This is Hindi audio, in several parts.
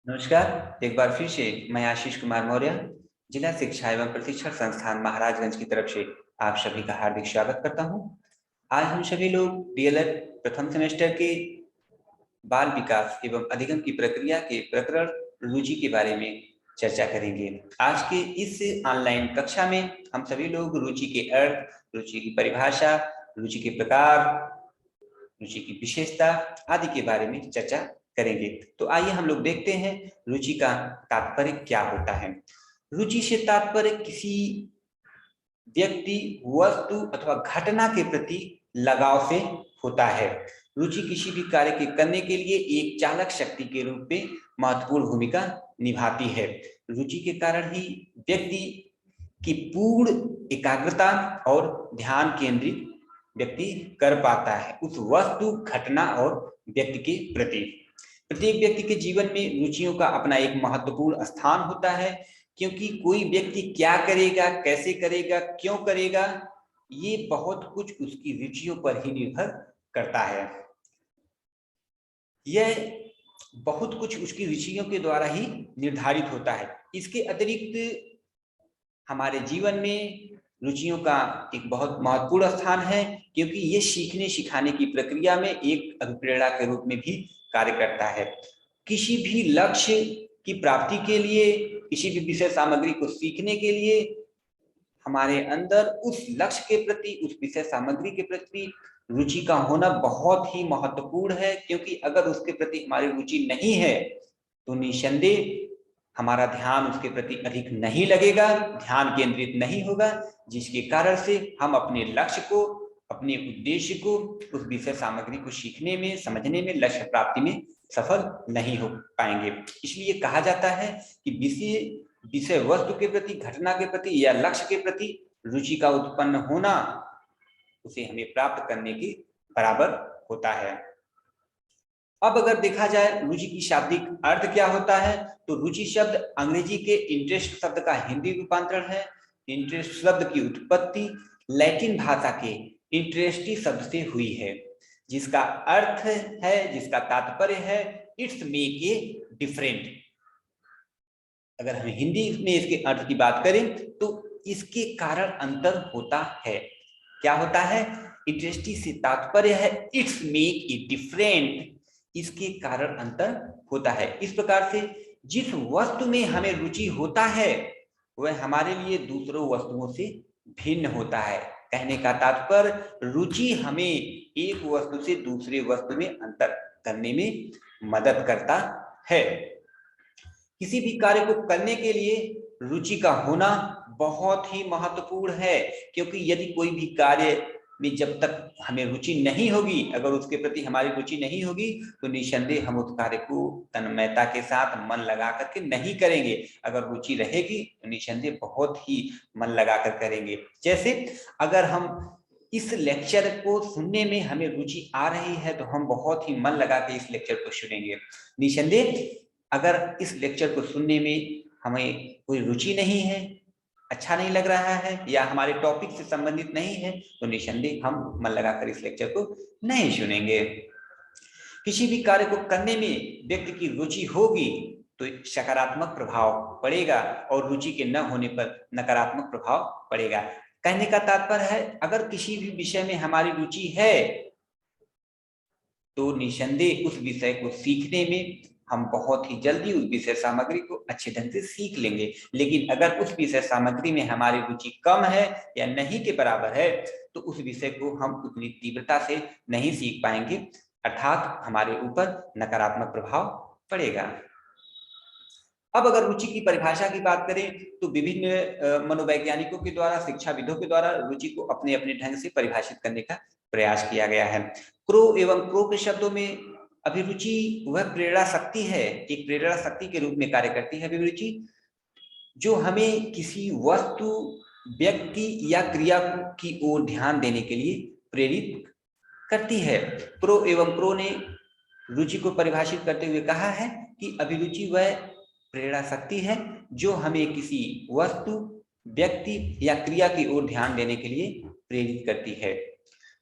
नमस्कार। एक बार फिर से मैं आशीष कुमार मौर्य, जिला शिक्षा एवं प्रशिक्षण संस्थान महाराजगंज की तरफ से आप सभी का हार्दिक स्वागत करता हूं। आज हम सभी लोग डीएलएड प्रथम सेमेस्टर के बाल विकास एवं अधिगम की प्रक्रिया के प्रकरण रुचि के बारे में चर्चा करेंगे। आज के इस ऑनलाइन कक्षा में हम सभी लोग रुचि के अर्थ, रुचि की परिभाषा, रुचि के प्रकार, रुचि की विशेषता आदि के बारे में चर्चा करेंगे। तो आइए हम लोग देखते हैं रुचि का तात्पर्य क्या होता है। रुचि से तात्पर्य किसी व्यक्ति, वस्तु अथवा घटना के प्रति लगाव से होता है। रुचि किसी भी कार्य के करने के लिए एक चालक शक्ति के रूप में महत्वपूर्ण भूमिका निभाती है। रुचि के कारण ही व्यक्ति की पूर्ण एकाग्रता और ध्यान केंद्रित व्यक्ति कर पाता है उस वस्तु, घटना और व्यक्ति के प्रति। प्रत्येक व्यक्ति के जीवन में रुचियों का अपना एक महत्वपूर्ण स्थान होता है, क्योंकि कोई व्यक्ति क्या करेगा, कैसे करेगा, क्यों करेगा, ये बहुत कुछ उसकी रुचियों पर ही निर्भर करता है। यह बहुत कुछ उसकी रुचियों के द्वारा ही निर्धारित होता है। इसके अतिरिक्त हमारे जीवन में रुचियों का एक बहुत महत्वपूर्ण स्थान है, क्योंकि ये सीखने सिखाने की प्रक्रिया में एक अभिप्रेरणा के रूप में भी कार्य करता है। किसी भी लक्ष्य की प्राप्ति के लिए, किसी भी विषय सामग्री को सीखने के लिए हमारे अंदर उस लक्ष्य के प्रति, उस विषय सामग्री के प्रति रुचि का होना बहुत ही महत्वपूर्ण है। क्योंकि अगर उसके प्रति हमारी रुचि नहीं है तो निसंदेह हमारा ध्यान उसके प्रति अधिक नहीं लगेगा, ध्यान केंद्रित नहीं होगा, जिसके कारण से हम अपने लक्ष्य को, अपने उद्देश्य को, उस विषय सामग्री को सीखने में, समझने में, लक्ष्य प्राप्ति में सफल नहीं हो पाएंगे। इसलिए कहा जाता है कि विषय वस्तु के प्रति, घटना के प्रति या लक्ष्य के प्रति रुचि का उत्पन्न होना उसे हमें प्राप्त करने के बराबर होता है। अब अगर देखा जाए रुचि की शाब्दिक अर्थ क्या होता है, तो रुचि शब्द अंग्रेजी के इंटरेस्ट शब्द का हिंदी रूपांतरण है। इंटरेस्ट शब्द की उत्पत्ति लैटिन भाषा के इंटरेस्टी शब्द से हुई है, जिसका अर्थ है, जिसका तात्पर्य है इट्स मेक ए डिफरेंट। अगर हम हिंदी में इसके अर्थ की बात करें तो इसके कारण अंतर होता है। क्या होता है? इंटरेस्टी से तात्पर्य है इट्स मेक ए डिफरेंट, इसके कारण अंतर होता है। इस प्रकार से जिस वस्तु में हमें रुचि होता है वह हमारे लिए दूसरों वस्तुओं से भिन्न होता है। कहने का तात्पर्य रुचि हमें एक वस्तु से दूसरे वस्तु में अंतर करने में मदद करता है। किसी भी कार्य को करने के लिए रुचि का होना बहुत ही महत्वपूर्ण है, क्योंकि यदि कोई भी कार्य में जब तक हमें रुचि नहीं होगी, अगर उसके प्रति हमारी रुचि नहीं होगी, तो निसंदेह हम उस कार्य को तन्मयता के साथ मन लगा करके नहीं करेंगे। अगर रुचि रहेगी तो निसंदेह बहुत ही मन लगा कर करेंगे। जैसे अगर हम इस लेक्चर को सुनने में हमें रुचि आ रही है तो हम बहुत ही मन लगा के इस लेक्चर को सुनेंगे। निसंदेह अगर इस लेक्चर को सुनने में हमें कोई रुचि नहीं है, अच्छा नहीं लग रहा है या हमारे टॉपिक से संबंधित नहीं है, तो निसंदेह हम मन लगाकर इस लेक्चर को नहीं सुनेंगे। किसी भी कार्य को करने में व्यक्ति की रुचि होगी तो सकारात्मक प्रभाव पड़ेगा और रुचि के न होने पर नकारात्मक प्रभाव पड़ेगा। कहने का तात्पर्य है अगर किसी भी विषय में हमारी रुचि है तो निसंदेह उस विषय को सीखने में हम बहुत ही जल्दी उस विषय सामग्री को अच्छे ढंग से सीख लेंगे। लेकिन अगर उस विषय सामग्री में हमारी रुचि कम है या नहीं के बराबर है तो उस विषय को हम उतनी तीव्रता से नहीं सीख पाएंगे, अर्थात हमारे ऊपर नकारात्मक प्रभाव पड़ेगा। अब अगर रुचि की परिभाषा की बात करें तो विभिन्न मनोवैज्ञानिकों के द्वारा, शिक्षाविदों के द्वारा रुचि को अपने अपने ढंग से परिभाषित करने का प्रयास किया गया है। क्रो एवं क्रो के शब्दों में अभिरुचि वह प्रेरणा शक्ति है, एक प्रेरणा शक्ति के रूप में कार्य करती है अभिरुचि, जो हमें किसी वस्तु, व्यक्ति या क्रिया की ओर ध्यान देने के लिए प्रेरित करती है। प्रो एवं प्रो ने रुचि को परिभाषित करते हुए कहा है कि अभिरुचि वह प्रेरणा शक्ति है जो हमें किसी वस्तु, व्यक्ति या क्रिया की ओर ध्यान देने के लिए प्रेरित करती है।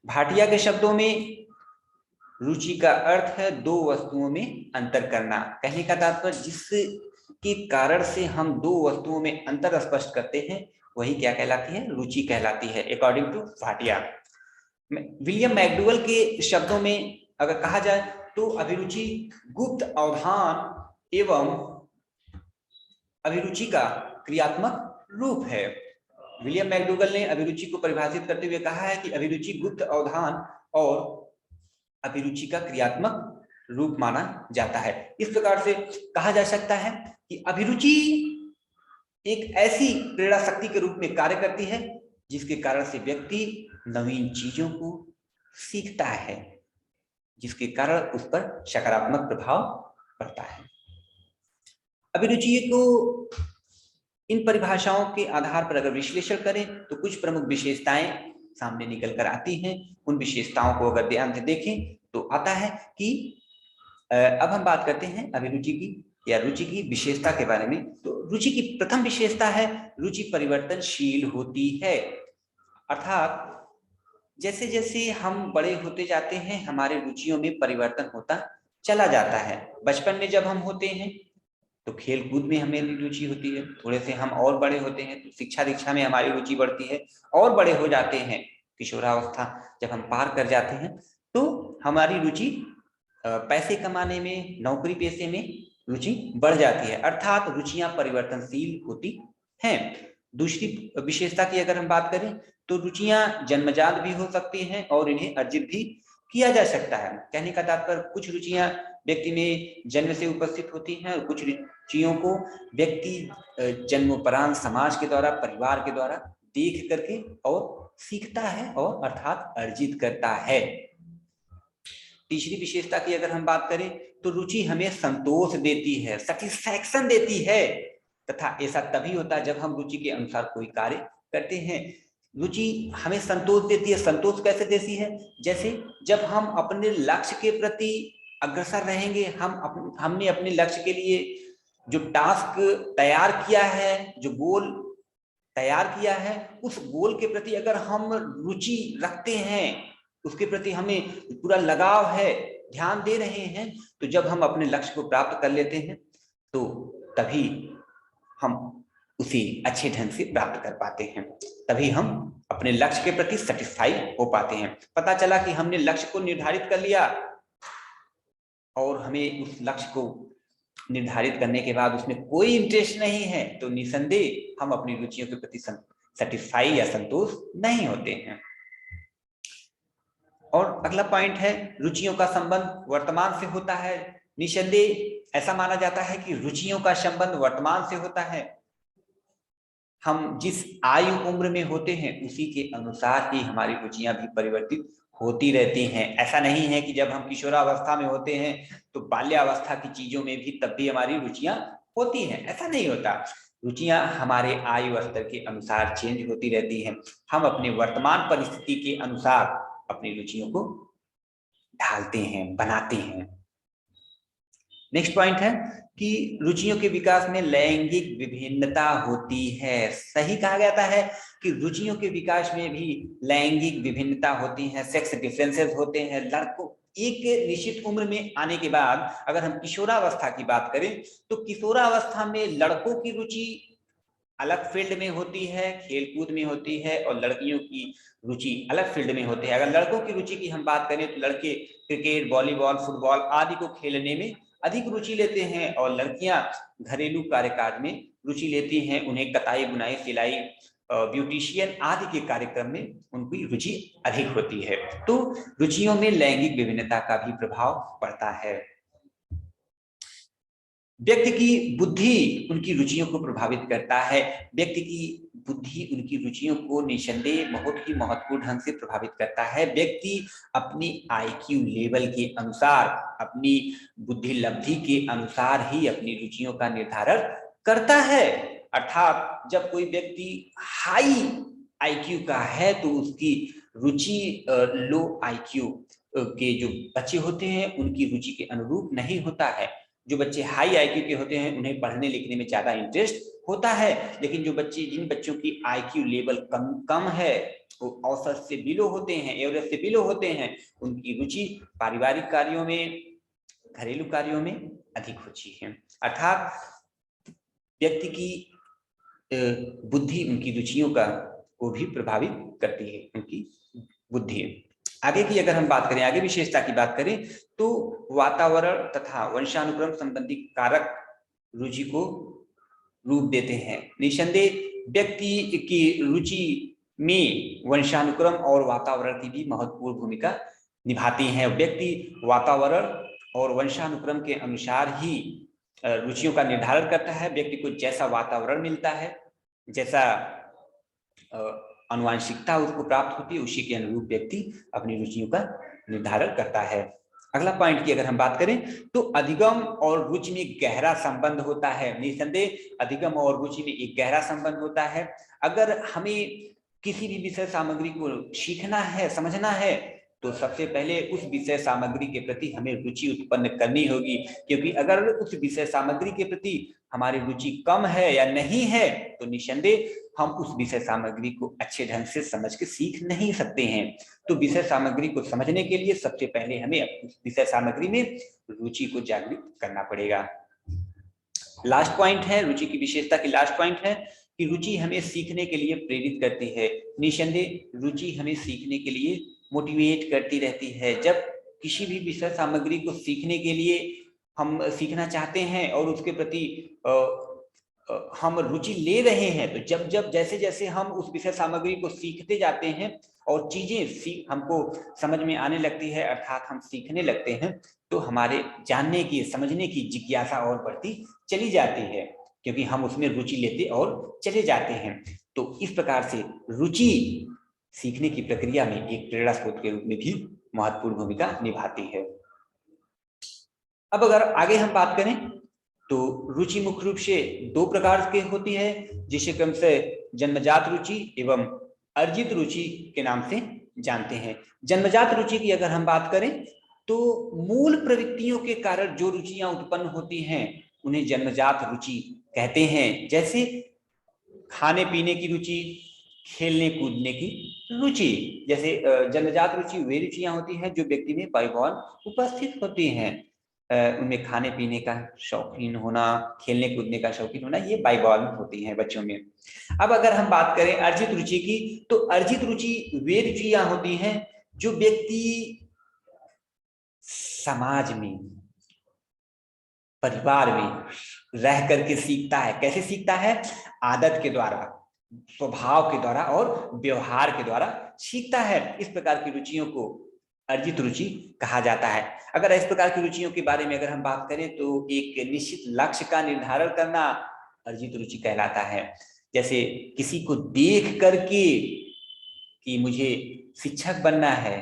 भाटिया के शब्दों में रुचि का अर्थ है दो वस्तुओं में अंतर करना। कहने का तात्पर्य जिसके कारण से हम दो वस्तुओं में अंतर स्पष्ट करते हैं वही क्या कहलाती है, रुचि कहलाती है, according to Bhatia. William McDougall के शब्दों में अगर कहा जाए तो अभिरुचि गुप्त अवधान एवं अभिरुचि का क्रियात्मक रूप है। विलियम मैकडूगल ने अभिरुचि को परिभाषित करते हुए कहा है कि अभिरुचि गुप्त अवधान और अभिरुचि का क्रियात्मक रूप माना जाता है। इस प्रकार से कहा जा सकता है कि अभिरुचि एक ऐसी प्रेरणा शक्ति के रूप में कार्य करती है जिसके कारण से व्यक्ति नवीन चीजों को सीखता है, जिसके कारण उस पर सकारात्मक प्रभाव पड़ता है। अभिरुचि को इन परिभाषाओं के आधार पर अगर विश्लेषण करें तो कुछ प्रमुख विशेषताएं सामने निकल कर आती हैं। उन विशेषताओं को अगर ध्यान से देखें तो आता है कि अब हम बात करते हैं अभिरुचि की या रुचि की विशेषता के बारे में। तो रुचि की प्रथम विशेषता है रुचि परिवर्तनशील होती है, अर्थात जैसे जैसे हम बड़े होते जाते हैं हमारे रुचियों में परिवर्तन होता चला जाता है। बचपन में जब हम होते हैं तो खेल कूद में हमें रुचि होती है, थोड़े से हम और बड़े होते हैं तो शिक्षा दीक्षा में हमारी रुचि बढ़ती है, और बड़े हो जाते हैं किशोरावस्था जब हम पार कर जाते हैं तो हमारी रुचि पैसे कमाने में, नौकरी पेशे में रुचि बढ़ जाती है, अर्थात रुचियां परिवर्तनशील होती हैं। दूसरी विशेषता की अगर हम बात करें तो रुचियां जन्मजात भी हो सकती हैं और इन्हें अर्जित भी किया जा सकता है। कहने का तात्पर्य कुछ रुचियां व्यक्ति में जन्म से उपस्थित होती हैं और कुछ रुचियों को व्यक्ति जन्मोपरांत समाज के द्वारा, परिवार के द्वारा देख करके और सीखता है और अर्थात अर्जित करता है। तीसरी विशेषता की अगर हम बात करें तो रुचि हमें संतोष देती है, सेटिस्फैक्शन देती है, तथा ऐसा तभी होता है जब हम रुचि के अनुसार कोई कार्य करते हैं। रुचि हमें संतोष देती है। संतोष कैसे देती है? जैसे जब हम अपने लक्ष्य के प्रति अग्रसर रहेंगे, हमने अपने लक्ष्य के लिए जो टास्क तैयार किया है, जो गोल तैयार किया है, उस गोल के प्रति अगर हम रुचि रखते हैं, उसके प्रति हमें पूरा लगाव है, ध्यान दे रहे हैं, तो जब हम अपने लक्ष्य को प्राप्त कर लेते हैं तो तभी हम उसे अच्छे ढंग से प्राप्त कर पाते हैं, तभी हम अपने लक्ष्य के प्रति सेटिस्फाई हो पाते हैं। पता चला कि हमने लक्ष्य को निर्धारित कर लिया और हमें उस लक्ष्य को निर्धारित करने के बाद उसमें कोई इंटरेस्ट नहीं है तो निसंदेह हम अपनी रुचियों के प्रति सेटिस्फाई या संतोष नहीं होते हैं। और अगला पॉइंट है रुचियों का संबंध वर्तमान से होता है। निसंदेह ऐसा माना जाता है कि रुचियों का संबंध वर्तमान से होता है। हम जिस आयु उम्र में होते हैं उसी के अनुसार ही हमारी रुचियां भी परिवर्तित होती रहती हैं। ऐसा नहीं है कि जब हम किशोरावस्था में होते हैं तो बाल्यावस्था की चीजों में भी तब भी हमारी रुचियां होती हैं, ऐसा नहीं होता। रुचियां हमारे आयु स्तर के अनुसार चेंज होती रहती हैं। हम अपने वर्तमान परिस्थिति के अनुसार अपनी रुचियों को ढालते हैं, बनाते हैं। नेक्स्ट पॉइंट है कि रुचियों के विकास में लैंगिक विभिन्नता होती है। सही कहा जाता है कि रुचियों के विकास में भी लैंगिक विभिन्नता होती है, सेक्स डिफरेंसेस होते हैं। लड़कों एक निश्चित उम्र में आने के बाद अगर हम किशोरावस्था की बात करें तो किशोरावस्था में लड़कों की रुचि अलग फील्ड में होती है, खेलकूद में होती है, और लड़कियों की रुचि अलग फील्ड में होती है। अगर लड़कों की रुचि की हम बात करें तो लड़के क्रिकेट, वॉलीबॉल, फुटबॉल आदि को खेलने में अधिक रुचि लेते हैं और लड़कियां घरेलू कार्यकाज में रुचि लेती हैं। उन्हें कताई, बुनाई, सिलाई, ब्यूटिशियन आदि के कार्यक्रम में उनकी रुचि अधिक होती है। तो रुचियों में लैंगिक विभिन्नता का भी प्रभाव पड़ता है। व्यक्ति की बुद्धि उनकी रुचियों को प्रभावित करता है। व्यक्ति की बुद्धि उनकी रुचियों को निसंदेह बहुत ही महत्वपूर्ण ढंग से प्रभावित करता है। व्यक्ति अपनी आईक्यू लेवल के अनुसार, अपनी बुद्धि लब्धि के अनुसार ही अपनी रुचियों का निर्धारण करता है। अर्थात जब कोई व्यक्ति हाई आईक्यू का है तो उसकी रुचि लो आईक्यू के जो बच्चे होते हैं उनकी रुचि के अनुरूप नहीं होता है। जो बच्चे हाई आईक्यू के होते हैं उन्हें पढ़ने लिखने में ज्यादा इंटरेस्ट होता है, लेकिन जिन बच्चों की आईक्यू लेवल कम है, वो औसत से बिलो होते हैं, एवरेज से बिलो होते हैं, उनकी रुचि पारिवारिक कार्यों में, घरेलू कार्यों में अधिक रुचि है। अर्थात व्यक्ति की बुद्धि उनकी रुचियों को भी प्रभावित करती है, उनकी बुद्धि। आगे की अगर हम बात करें, आगे विशेषता की बात करें, तो वातावरण तथा वंशानुक्रम संबंधी कारक रुचि को रूप देते हैं। निसंदेह व्यक्ति की रुचि में वंशानुक्रम और वातावरण की भी महत्वपूर्ण भूमिका निभाती है। व्यक्ति वातावरण और वंशानुक्रम के अनुसार ही रुचियों का निर्धारण करता है। व्यक्ति को जैसा वातावरण मिलता है, जैसा आनुवंशिकता उसको प्राप्त होती है, उसी के अनुरूप व्यक्ति अपनी रुचियों का निर्धारण करता है। अगला पॉइंट की अगर हम बात करें, तो अधिगम और रुचि में गहरा संबंध होता है। निसंदेह अधिगम और रुचि में एक गहरा संबंध होता है। अगर हमें किसी भी विषय सामग्री को सीखना है, समझना है, तो सबसे पहले उस विषय सामग्री के प्रति हमें रुचि उत्पन्न करनी होगी, क्योंकि अगर उस विषय सामग्री के प्रति हमारी रुचि कम है या नहीं है, तो निसंदेह हम उस विषय सामग्री को अच्छे ढंग से समझ के सीख नहीं सकते हैं। तो विषय सामग्री को समझने के लिए सबसे पहले हमें उस विषय सामग्री में रुचि को जागृत करना पड़ेगा। लास्ट पॉइंट है, रुचि की विशेषता की लास्ट पॉइंट है कि रुचि हमें सीखने के लिए प्रेरित करती है। निसंदेह रुचि हमें सीखने के लिए मोटिवेट करती रहती है। जब किसी भी विषय सामग्री को सीखने के लिए हम सीखना चाहते हैं और उसके प्रति हम रुचि ले रहे हैं, तो जब जैसे जैसे हम उस विषय सामग्री को सीखते जाते हैं और चीजें हमको समझ में आने लगती है, अर्थात हम सीखने लगते हैं, तो हमारे जानने की, समझने की जिज्ञासा और बढ़ती चली जाती है, क्योंकि हम उसमें रुचि लेते और चले जाते हैं। तो इस प्रकार से रुचि सीखने की प्रक्रिया में एक प्रेरणा स्रोत के रूप में भी महत्वपूर्ण भूमिका निभाती है। अब अगर आगे हम बात करें, तो रुचि मुख्य रूप से दो प्रकार की होती है, जिसे क्रम से जन्मजात रुचि एवं अर्जित रुचि के नाम से जानते हैं। जन्मजात रुचि की अगर हम बात करें, तो मूल प्रवृत्तियों के कारण जो रुचियां उत्पन्न होती हैं उन्हें जन्मजात रुचि कहते हैं। जैसे खाने पीने की रुचि, खेलने कूदने की रुचि। जैसे जन्मजात रुचि वे रुचियां होती हैं जो व्यक्ति में बाइबॉल उपस्थित होती हैं। उनमें खाने पीने का शौकीन होना, खेलने कूदने का शौकीन होना, ये बाइबॉल होती हैं बच्चों में। अब अगर हम बात करें अर्जित रुचि की, तो अर्जित रुचि वे रुचियां होती हैं जो व्यक्ति समाज में, परिवार में रह करके सीखता है। कैसे सीखता है? आदत के द्वारा, स्वभाव के द्वारा और व्यवहार के द्वारा सीखता है। इस प्रकार की रुचियों को अर्जित रुचि कहा जाता है। अगर इस प्रकार की रुचियों के बारे में अगर हम बात करें, तो एक निश्चित लक्ष्य का निर्धारण करना अर्जित रुचि कहलाता है। जैसे किसी को देख करके कि मुझे शिक्षक बनना है,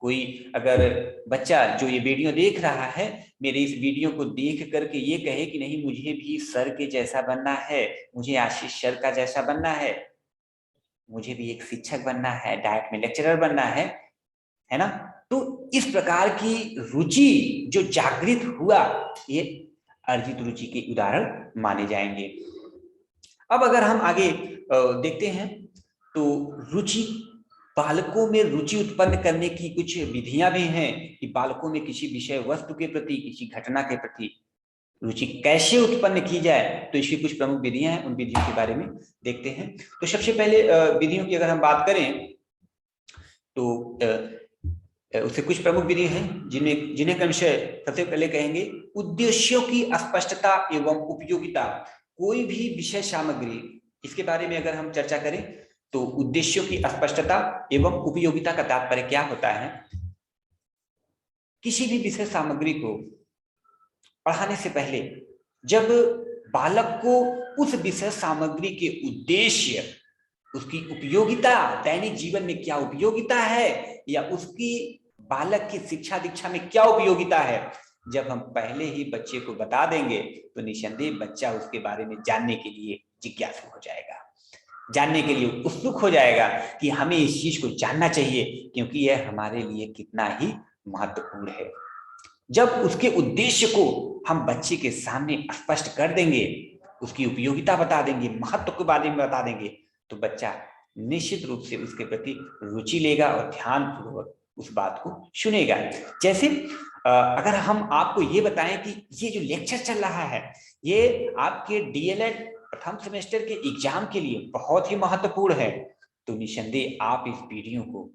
कोई अगर बच्चा जो ये वीडियो देख रहा है, मेरे इस वीडियो को देख करके ये कहे कि नहीं, मुझे भी सर के जैसा बनना है, मुझे आशीष सर का जैसा बनना है, मुझे भी एक शिक्षक बनना है, डायट में लेक्चरर बनना है ना। तो इस प्रकार की रुचि जो जागृत हुआ, ये अर्जित रुचि के उदाहरण माने जाएंगे। अब अगर हम आगे देखते हैं, तो रुचि, बालकों में रुचि उत्पन्न करने की कुछ विधियां भी हैं कि बालकों में किसी विषय वस्तु के प्रति, किसी घटना के प्रति रुचि कैसे उत्पन्न की जाए। तो इसकी कुछ प्रमुख विधियां हैं, उन विधियों के बारे में देखते हैं। तो सबसे पहले विधियों की अगर हम बात करें, तो उससे कुछ प्रमुख विधि हैं जिन्हें क्रमशः सबसे पहले कहेंगे उद्देश्यों की स्पष्टता एवं उपयोगिता। कोई भी विषय सामग्री, इसके बारे में अगर हम चर्चा करें, तो उद्देश्यों की स्पष्टता एवं उपयोगिता का तात्पर्य क्या होता है? किसी भी विषय सामग्री को पढ़ाने से पहले जब बालक को उस विषय सामग्री के उद्देश्य, उसकी उपयोगिता, दैनिक जीवन में क्या उपयोगिता है, या उसकी बालक की शिक्षा दीक्षा में क्या उपयोगिता है, जब हम पहले ही बच्चे को बता देंगे, तो निसंदेह बच्चा उसके बारे में जानने के लिए जिज्ञासु हो जाएगा, जानने के लिए उत्सुक हो जाएगा कि हमें इस चीज को जानना चाहिए, क्योंकि यह हमारे लिए कितना ही महत्वपूर्ण है। जब उसके उद्देश्य को हम बच्चे के सामने स्पष्ट कर देंगे, उसकी उपयोगिता बता देंगे, महत्व के बारे में बता देंगे, तो बच्चा निश्चित रूप से उसके प्रति रुचि लेगा और ध्यानपूर्वक उस बात को सुनेगा। जैसे अगर हम आपको ये बताएं कि ये जो लेक्चर चल रहा है ये आपके डीएलएड प्रथम सेमेस्टर के एग्जाम के लिए बहुत ही महत्वपूर्ण है, तो निसंदेह आप इस वीडियो को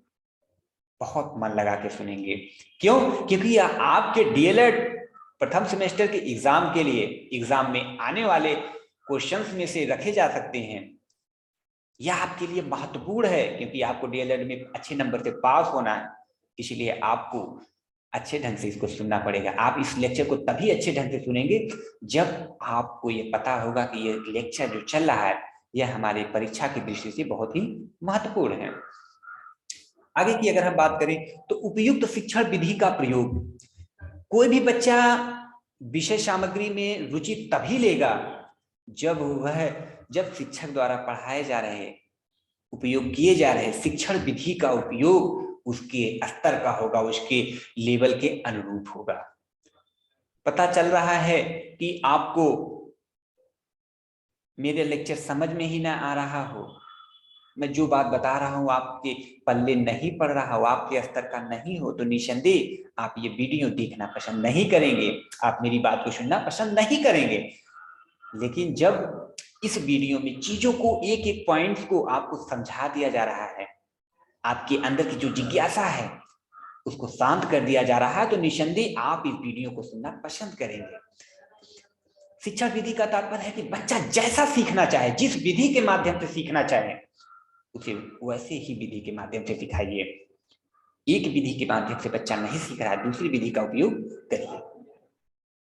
बहुत मन लगा के सुनेंगे। क्यों? क्योंकि आपके डीएलएड प्रथम सेमेस्टर के एग्जाम के लिए एग्जाम में आने वाले क्वेश्चंस में से रखे जा सकते हैं। यह आपके लिए महत्वपूर्ण है क्योंकि आपको डीएलएड में अच्छे नंबर से पास होना है, इसलिए आपको अच्छे ढंग से इसको सुनना पड़ेगा। आप इस लेक्चर को तभी अच्छे ढंग से सुनेंगे जब आपको ये पता होगा कि ये लेक्चर जो चल रहा है यह हमारे परीक्षा की दृष्टि से बहुत ही महत्वपूर्ण है। आगे की अगर हम बात करें तो उपयुक्त शिक्षण विधि का प्रयोग। कोई भी बच्चा विषय सामग्री में रुचि तभी लेगा जब शिक्षक द्वारा पढ़ाए जा रहे उपयोग किए जा रहे शिक्षण विधि का उपयोग उसके स्तर का होगा, उसके लेवल के अनुरूप होगा। पता चल रहा है कि आपको मेरे लेक्चर समझ में ही ना आ रहा हो, मैं जो बात बता रहा हूं आपके पल्ले नहीं पड़ रहा हो, आपके स्तर का नहीं हो, तो निसंदेह आप ये वीडियो देखना पसंद नहीं करेंगे, आप मेरी बात को सुनना पसंद नहीं करेंगे। लेकिन जब इस वीडियो में चीजों को एक एक पॉइंट्स को आपको समझा दिया जा रहा है, आपके अंदर की जो जिज्ञासा है उसको शांत कर दिया जा रहा है, तो निसंदेह आप इस वीडियो को सुनना पसंद करेंगे। शिक्षण विधि का तात्पर्य है कि बच्चा जैसा सीखना चाहे, जिस विधि के माध्यम से सीखना चाहे उसे वैसे ही विधि के माध्यम से सिखाइए। एक विधि के माध्यम से बच्चा नहीं सीख रहा है, दूसरी विधि का उपयोग करिए।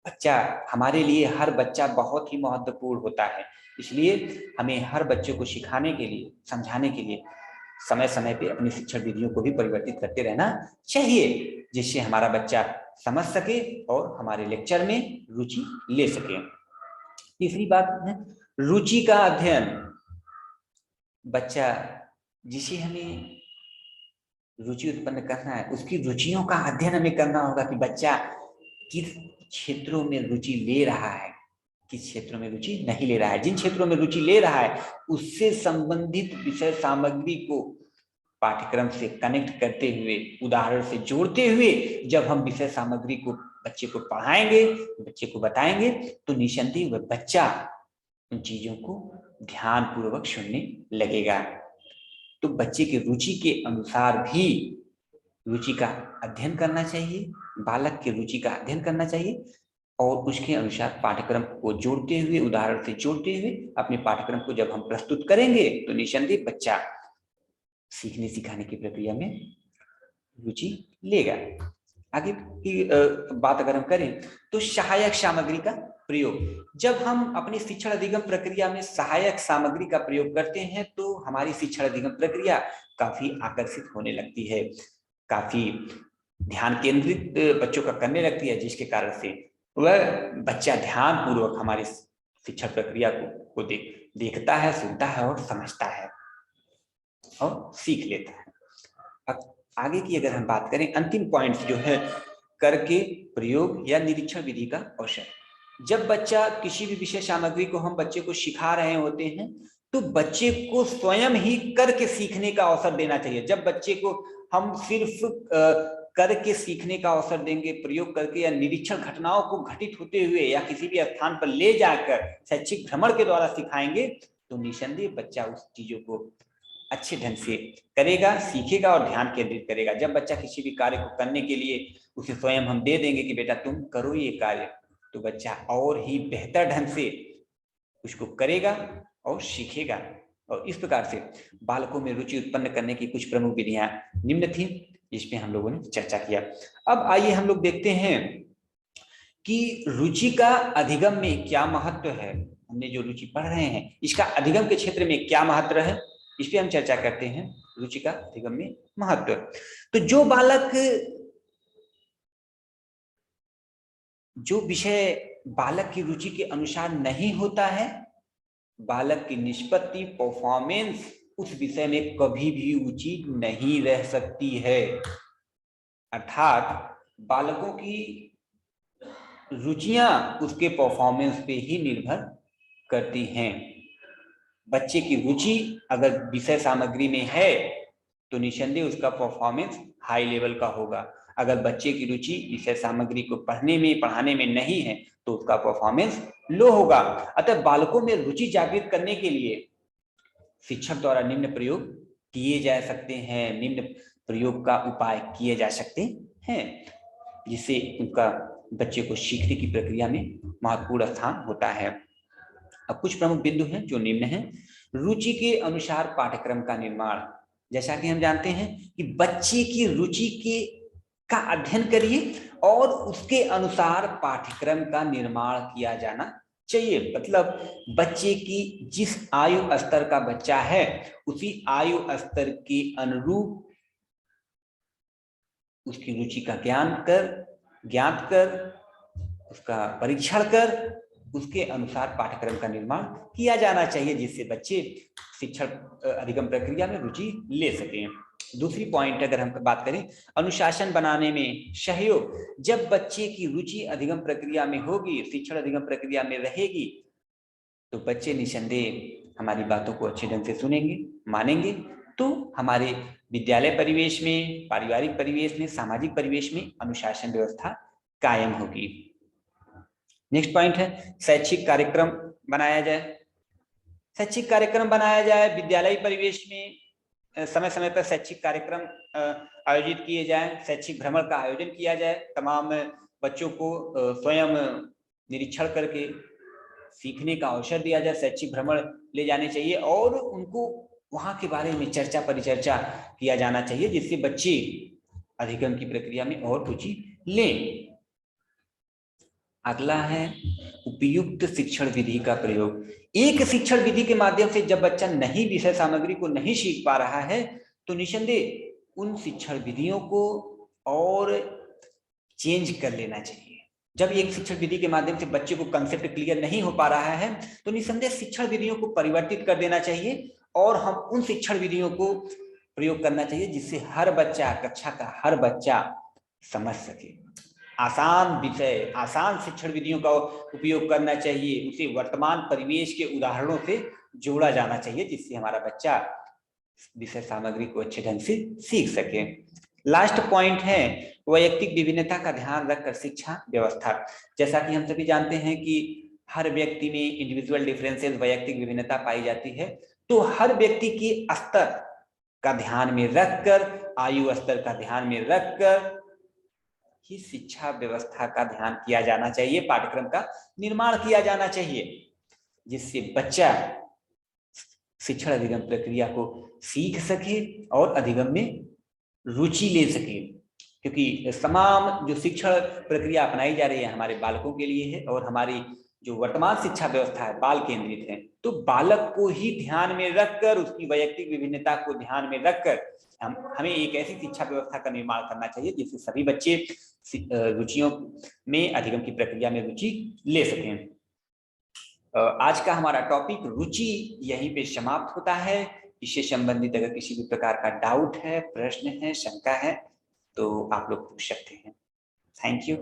बच्चा हमारे लिए, हर बच्चा बहुत ही महत्वपूर्ण होता है, इसलिए हमें हर बच्चे को सिखाने के लिए, समझाने के लिए समय समय पे अपनी शिक्षण विधियों को भी परिवर्तित करते रहना चाहिए, जिससे हमारा बच्चा समझ सके और हमारे लेक्चर में रुचि ले सके। तीसरी बात है रुचि का अध्ययन। बच्चा जिसे हमें रुचि उत्पन्न करना है उसकी रुचियों का अध्ययन हमें करना होगा कि बच्चा किस क्षेत्रों में रुचि ले रहा है, किस क्षेत्रों में रुचि नहीं ले रहा है। जिन क्षेत्रों में रुचि ले रहा है उससे संबंधित विषय सामग्री को पाठ्यक्रम से कनेक्ट करते हुए, उदाहरण से जोड़ते हुए जब हम विषय सामग्री को बच्चे को पढ़ाएंगे, बच्चे को बताएंगे, तो निसंदेह वह बच्चा उन चीजों को ध्यान पूर्वक सुनने लगेगा। तो बच्चे की रुचि के अनुसार भी रुचि का अध्ययन करना चाहिए, बालक की रुचि का अध्ययन करना चाहिए और उसके अनुसार पाठ्यक्रम को जोड़ते हुए, उदाहरण से जोड़ते हुए अपने पाठ्यक्रम को जब हम प्रस्तुत करेंगे तो निसंदेह बच्चा सीखने सिखाने की प्रक्रिया में रुचि लेगा। आगे की बात अगर हम करें तो सहायक सामग्री का प्रयोग। जब हम अपनी शिक्षण अधिगम प्रक्रिया में सहायक सामग्री का प्रयोग करते हैं तो हमारी शिक्षण अधिगम प्रक्रिया काफी आकर्षित होने लगती है, काफी ध्यान केंद्रित बच्चों का करने लगती है, जिसके कारण से वह बच्चा ध्यान पूर्वक हमारी शिक्षण प्रक्रिया को देखता है, सुनता है और समझता है और सीख लेता है। अब आगे की अगर हम बात करें, अंतिम पॉइंट्स जो है करके प्रयोग या निरीक्षण विधि का अवसर। जब बच्चा किसी भी विषय सामग्री को हम बच्चे को सिखा रहे होते हैं तो बच्चे को स्वयं ही करके सीखने का अवसर देना चाहिए। जब बच्चे को हम सिर्फ करके सीखने का अवसर देंगे, प्रयोग करके या निरीक्षण घटनाओं को घटित होते हुए या किसी भी स्थान पर ले जाकर शैक्षिक भ्रमण के द्वारा सिखाएंगे, तो निसंदेह बच्चा उस चीजों को अच्छे ढंग से करेगा, सीखेगा और ध्यान केंद्रित करेगा। जब बच्चा किसी भी कार्य को करने के लिए उसे स्वयं हम दे देंगे कि बेटा तुम करो ये कार्य, तो बच्चा और ही बेहतर ढंग से उसको करेगा और सीखेगा। और इस प्रकार से बालकों में रुचि उत्पन्न करने की कुछ प्रमुख विधियां निम्न थी, जिसपे हम लोगों ने चर्चा किया। अब आइए हम लोग देखते हैं कि रुचि का अधिगम में क्या महत्व है। हमने जो रुचि पढ़ रहे हैं इसका अधिगम के क्षेत्र में क्या महत्व है, इस पे हम चर्चा करते हैं। रुचि का अधिगम में महत्व। तो जो विषय बालक की रुचि के अनुसार नहीं होता है, बालक की निष्पत्ति, परफॉर्मेंस उस विषय में कभी भी उचित नहीं रह सकती है। अर्थात बालकों की रुचियां उसके परफॉर्मेंस पे ही निर्भर करती हैं। बच्चे की रुचि अगर विषय सामग्री में है तो निसंदेह उसका परफॉर्मेंस हाई लेवल का होगा। अगर बच्चे की रुचि विषय सामग्री को पढ़ाने में नहीं है तो उसका परफॉर्मेंस लो होगा। अतः बालकों में रुचि जागृत करने के लिए शिक्षक द्वारा निम्न प्रयोग किए जा सकते हैं, निम्न प्रयोग का उपाय किए जा सकते हैं, जिससे उनका बच्चे को सीखने की प्रक्रिया में महत्वपूर्ण स्थान होता है। अब कुछ प्रमुख बिंदु हैं जो निम्न हैं। रुचि के अनुसार पाठ्यक्रम का निर्माण। जैसा कि हम जानते हैं कि बच्चे की रुचि का अध्ययन करिए और उसके अनुसार पाठ्यक्रम का निर्माण किया जाना चाहिए। मतलब बच्चे की जिस आयु स्तर का बच्चा है उसी आयु स्तर के अनुरूप उसकी रुचि का ज्ञात कर उसका परीक्षण कर उसके अनुसार पाठ्यक्रम का निर्माण किया जाना चाहिए, जिससे बच्चे शिक्षण अधिगम प्रक्रिया में रुचि ले सकें। दूसरी पॉइंट अगर हम बात करें, अनुशासन बनाने में सहयोग। जब बच्चे की रुचि अधिगम प्रक्रिया में होगी, शिक्षण अधिगम प्रक्रिया में रहेगी, तो बच्चे निसंदेह हमारी बातों को अच्छे ढंग से सुनेंगे, मानेंगे, तो हमारे विद्यालय परिवेश में, पारिवारिक परिवेश में, सामाजिक परिवेश में अनुशासन व्यवस्था कायम होगी। नेक्स्ट पॉइंट है शैक्षिक कार्यक्रम बनाया जाए। शैक्षिक कार्यक्रम बनाया जाए, विद्यालय परिवेश में समय समय पर शैक्षिक कार्यक्रम आयोजित किए जाएं, शैक्षिक भ्रमण का आयोजन किया जाए, तमाम बच्चों को स्वयं निरीक्षण करके सीखने का अवसर दिया जाए, शैक्षिक भ्रमण ले जाने चाहिए और उनको वहाँ के बारे में चर्चा परिचर्चा किया जाना चाहिए, जिससे बच्चे अधिगम की प्रक्रिया में और रुचि लें। अगला है उपयुक्त शिक्षण विधि का प्रयोग। एक शिक्षण विधि के माध्यम से जब बच्चा नहीं विषय सामग्री को नहीं सीख पा रहा है तो निसंदेह उन शिक्षण विधियों को और चेंज कर लेना चाहिए। जब एक शिक्षण विधि के माध्यम से बच्चे को कंसेप्ट क्लियर नहीं हो पा रहा है तो निसंदेह शिक्षण विधियों को परिवर्तित कर देना चाहिए और हम उन शिक्षण विधियों को प्रयोग करना चाहिए जिससे हर बच्चा, कक्षा का हर बच्चा समझ सके। आसान विषय, आसान शिक्षण विधियों का उपयोग करना चाहिए, उसे वर्तमान परिवेश के उदाहरणों से जोड़ा जाना चाहिए, जिससे हमारा बच्चा विषय सामग्री को अच्छे ढंग से सीख सके। लास्ट पॉइंट है वैयक्तिक विभिन्नता का ध्यान रखकर शिक्षा व्यवस्था। जैसा कि हम सभी जानते हैं कि हर व्यक्ति में इंडिविजुअल डिफरेंसेस, वैयक्तिक विभिन्नता पाई जाती है, तो हर व्यक्ति के स्तर का ध्यान में रखकर, आयु स्तर का ध्यान में रखकर ही शिक्षा व्यवस्था का ध्यान किया जाना चाहिए, पाठ्यक्रम का निर्माण किया जाना चाहिए, जिससे बच्चा शिक्षण अधिगम प्रक्रिया को सीख सके और अधिगम में रुचि ले सके। क्योंकि तमाम जो शिक्षण प्रक्रिया अपनाई जा रही है हमारे बालकों के लिए है और हमारी जो वर्तमान शिक्षा व्यवस्था है बाल केंद्रित है, तो बालक को ही ध्यान में रखकर, उसकी वैयक्तिक विभिन्नता को ध्यान में रखकर हमें एक ऐसी शिक्षा व्यवस्था का निर्माण करना चाहिए जिससे सभी बच्चे रुचियों में, अधिगम की प्रक्रिया में रुचि ले सकें। आज का हमारा टॉपिक रुचि यहीं पे समाप्त होता है। इससे संबंधित अगर किसी भी प्रकार का डाउट है, प्रश्न है, शंका है तो आप लोग पूछ सकते हैं। Thank you.